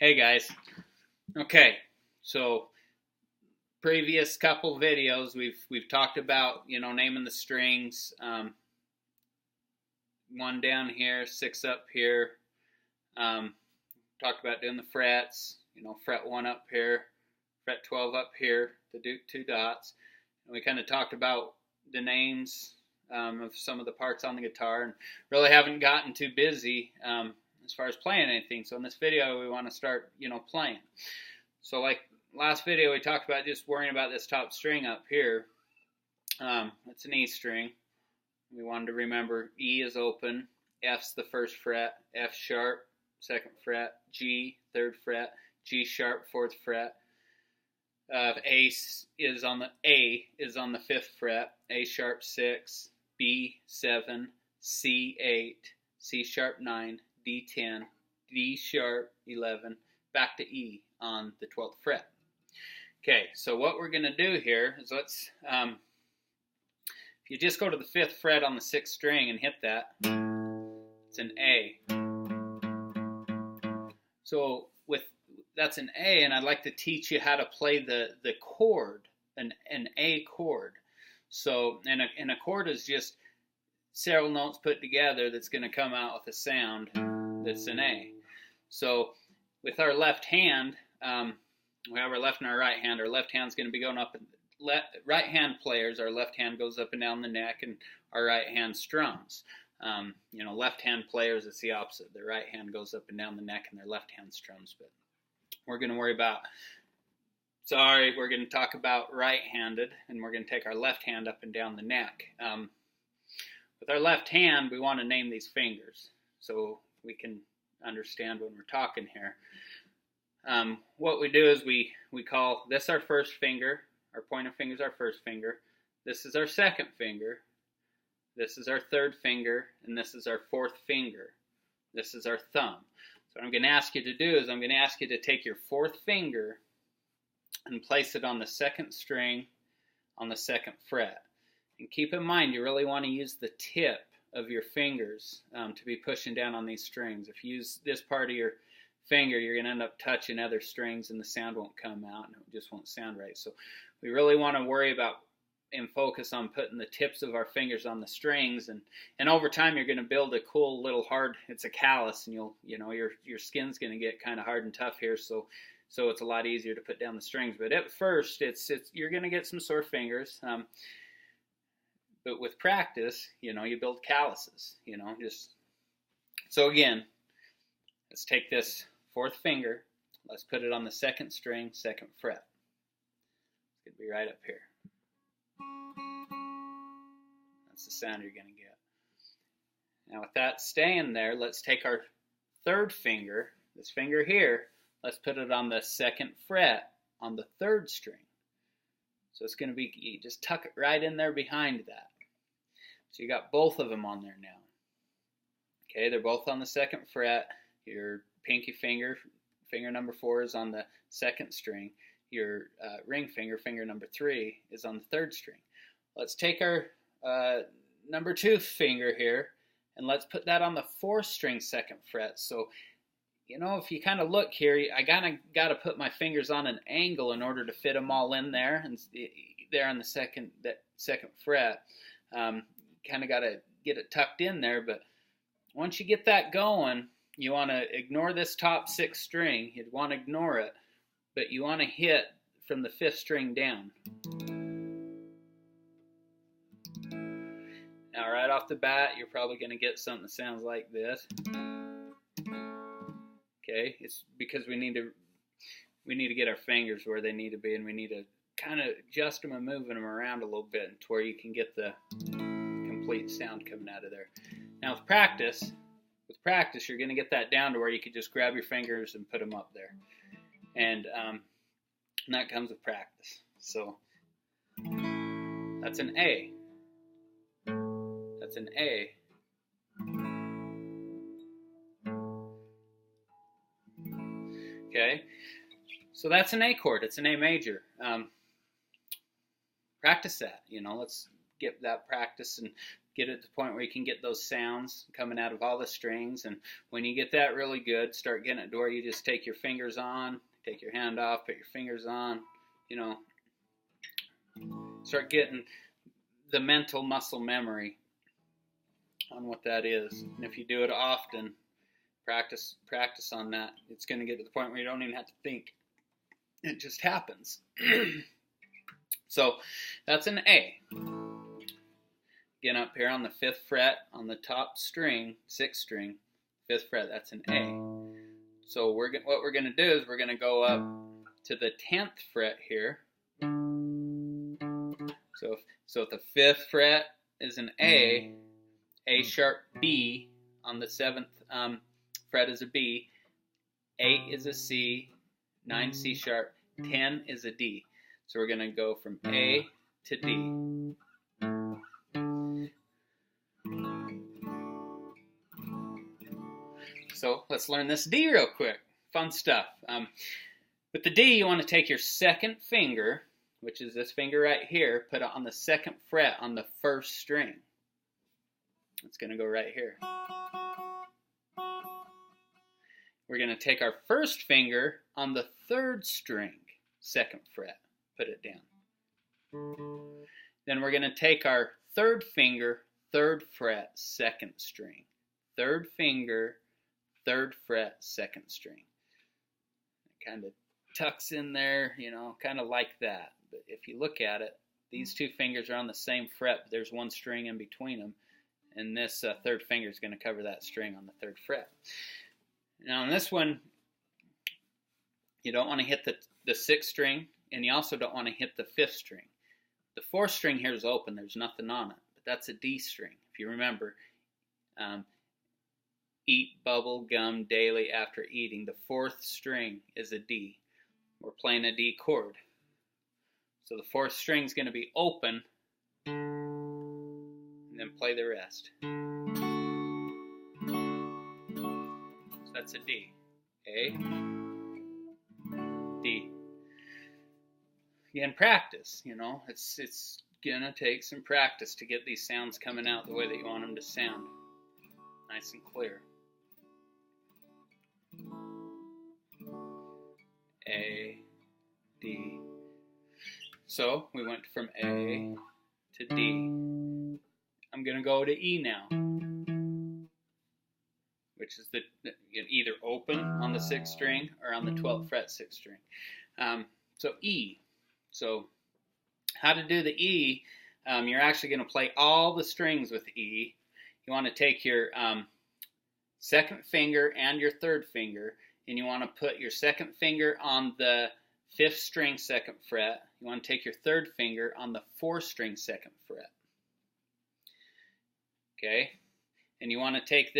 Hey guys. Okay, so previous couple videos we've talked about naming the strings. One down here, six up here. Talked about doing the frets. Fret 1 up here, fret 12 up here, the two dots. And we kind of talked about the names of some of the parts on the guitar, and really haven't gotten too busy as far as playing anything. So in this video, we want to start, playing. So like last video, we talked about just worrying about this top string up here. It's an E string. We wanted to remember E is open, F's the first fret, F sharp, second fret, G, third fret, G sharp, fourth fret. A is on the fifth fret, A sharp 6, B 7, C 8, C sharp 9, D 10, D sharp 11, back to E on the 12th fret. Okay, so what we're going to do here is if you just go to the 5th fret on the 6th string and hit that, it's an A. So that's an A, and I'd like to teach you how to play the chord, an A chord. So, and a chord is just several notes put together that's going to come out with a sound that's an A. So with our left hand, we have our left and our right hand. Our left hand's going to be going up, right hand players, our left hand goes up and down the neck, and our right hand strums. Left hand players, it's the opposite. Their right hand goes up and down the neck, and their left hand strums. But we're going to talk about right-handed, and we're going to take our left hand up and down the neck. With our left hand, we want to name these fingers so we can understand when we're talking here. What we do is we call this our first finger. Our pointer finger is our first finger. This is our second finger. This is our third finger, and this is our fourth finger. This is our thumb. So what I'm going to ask you to do is I'm going to ask you to take your fourth finger and place it on the second string on the second fret. And keep in mind, you really want to use the tip of your fingers to be pushing down on these strings. If you use this part of your finger, you're going to end up touching other strings, and the sound won't come out, and it just won't sound right. So we really want to worry about and focus on putting the tips of our fingers on the strings, and over time you're going to build a cool little it's a callus, and your skin's going to get kind of hard and tough here, so it's a lot easier to put down the strings. But at first you're going to get some sore fingers, but with practice, you build calluses, so again, let's take this fourth finger, let's put it on the second string, second fret. It's going to be right up here. That's the sound you're going to get. Now with that staying there, let's take our third finger, this finger here, let's put it on the second fret on the third string. So it's going to be, you just tuck it right in there behind that. So you got both of them on there now. Okay, they're both on the second fret. Your pinky finger, finger number 4, is on the second string. Your ring finger, finger number 3, is on the third string. Let's take our number 2 finger here, and let's put that on the 4th string, second fret. So, if you kind of look here, I got to put my fingers on an angle in order to fit them all in there, and there on the second fret. Kind of got to get it tucked in there, but once you get that going, you want to ignore this top 6th string. You'd want to ignore it, but you want to hit from the 5th string down. Now right off the bat, you're probably going to get something that sounds like this. Okay, it's because we need to get our fingers where they need to be, and we need to kind of adjust them and moving them around a little bit to where you can get the complete sound coming out of there. Now with practice, you're going to get that down to where you could just grab your fingers and put them up there. And that comes with practice. So that's an A. That's an A. Okay, so that's an A chord. It's an A major. Practice that. Let's get that practice and get it to the point where you can get those sounds coming out of all the strings. And when you get that really good, start getting it to where you just take your fingers on, take your hand off, put your fingers on, start getting the mental muscle memory on what that is. And if you do it often, practice on that, it's going to get to the point where you don't even have to think. It just happens. So that's an A. Again, up here on the 5th fret on the top string, 6th string, 5th fret, that's an A. So what we're going to do is we're going to go up to the 10th fret here. So if the 5th fret is an A sharp B on the 7th fret is a B, 8 is a C, 9 C sharp, 10 is a D. So we're going to go from A to D. So let's learn this D real quick. Fun stuff. With the D, you want to take your 2nd finger, which is this finger right here, put it on the 2nd fret on the 1st string. It's going to go right here. We're going to take our 1st finger on the 3rd string, 2nd fret, put it down. Then we're going to take our 3rd finger, 3rd fret, 2nd string. 3rd finger, 3rd fret, 2nd string. It kind of tucks in there, kind of like that. But if you look at it, these 2 fingers are on the same fret, but there's 1 string in between them. And this 3rd finger is going to cover that string on the 3rd fret. Now on this one, you don't want to hit the 6th string, and you also don't want to hit the 5th string. The 4th string here is open, there's nothing on it, but that's a D string. If you remember, eat bubble gum daily after eating. The 4th string is a D. We're playing a D chord. So the 4th string is going to be open, and then play the rest. So that's a D. A, D. Again, practice. It's going to take some practice to get these sounds coming out the way that you want them to sound. Nice and clear. A, D. So we went from A to D. I'm going to go to E now, which is either open on the 6th string or on the 12th fret 6th string. So E. So how to do the E, you're actually going to play all the strings with E. You want to take your 2nd finger and your 3rd finger, and you want to put your 2nd finger on the 5th string 2nd fret. You want to take your 3rd finger on the 4th string 2nd fret. Okay? And you want to take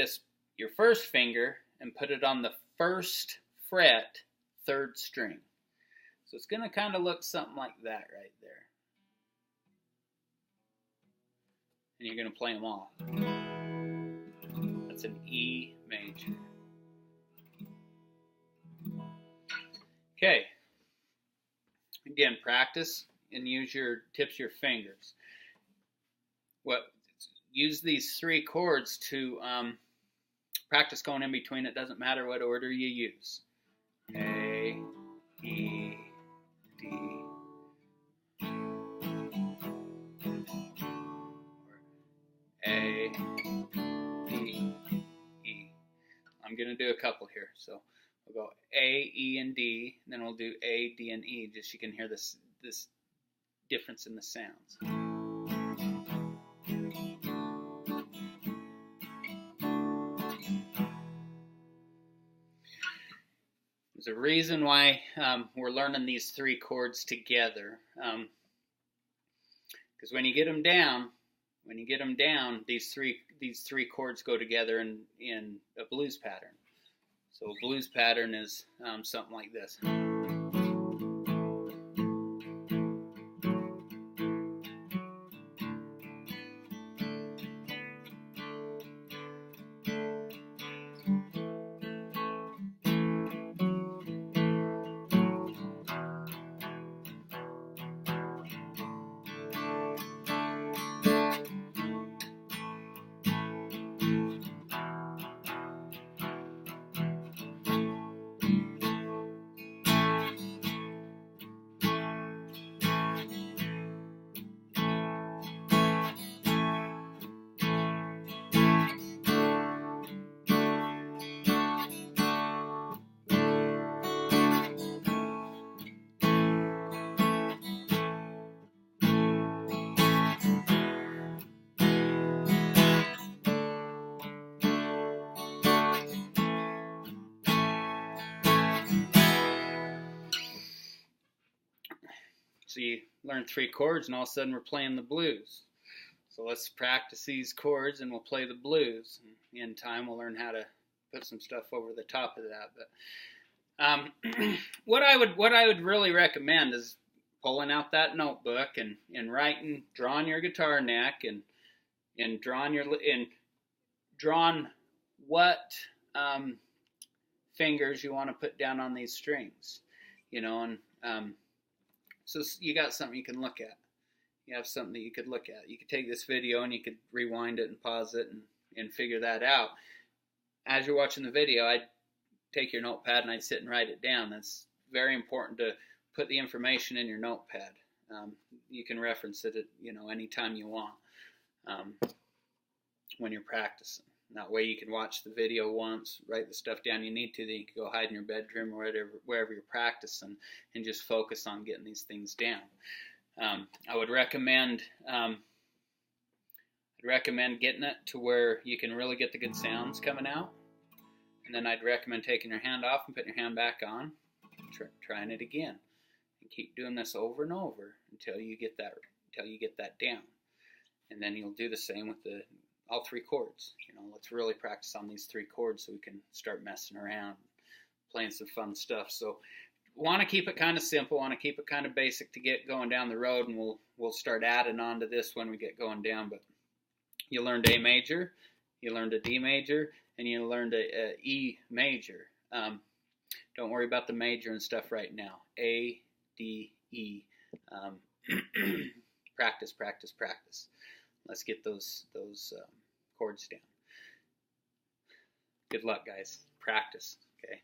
your 1st finger and put it on the 1st fret 3rd string. So it's going to kind of look something like that right there. And you're going to play them all. That's an E major. Okay. Again, practice and use your tips of your fingers. Use these 3 chords to practice going in between. It doesn't matter what order you use. A, E, D, A, D, E. I'm going to do a couple here. So we'll go A, E, and D, and then we'll do A, D, and E, just so you can hear this difference in the sounds. There's a reason why we're learning these 3 chords together. Because when you get them down, these three chords go together in a blues pattern. So a blues pattern is something like this. So you learn 3 chords, and all of a sudden we're playing the blues. So let's practice these chords, and we'll play the blues. And in time, we'll learn how to put some stuff over the top of that. But what I would really recommend is pulling out that notebook and writing, drawing your guitar neck, and drawing what fingers you want to put down on these strings, and so you got something you can look at. You have something that you could look at. You could take this video and you could rewind it and pause it and figure that out. As you're watching the video, I'd take your notepad and I'd sit and write it down. That's very important to put the information in your notepad. You can reference it at anytime you want when you're practicing. That way you can watch the video once, write the stuff down you need to, then you can go hide in your bedroom or wherever you're practicing and just focus on getting these things down. I would recommend getting it to where you can really get the good sounds coming out. And then I'd recommend taking your hand off and putting your hand back on, trying it again. And keep doing this over and over until you get that down. And then you'll do the same with all 3 chords. Let's really practice on these 3 chords so we can start messing around, playing some fun stuff. So want to keep it kind of simple, want to keep it kind of basic to get going down the road, and we'll start adding on to this when we get going down. But you learned A major, you learned a D major, and you learned a E major. Don't worry about the major and stuff right now. A, D, E. Practice, practice, practice. Let's get those chords down. Good luck, guys. Practice, okay?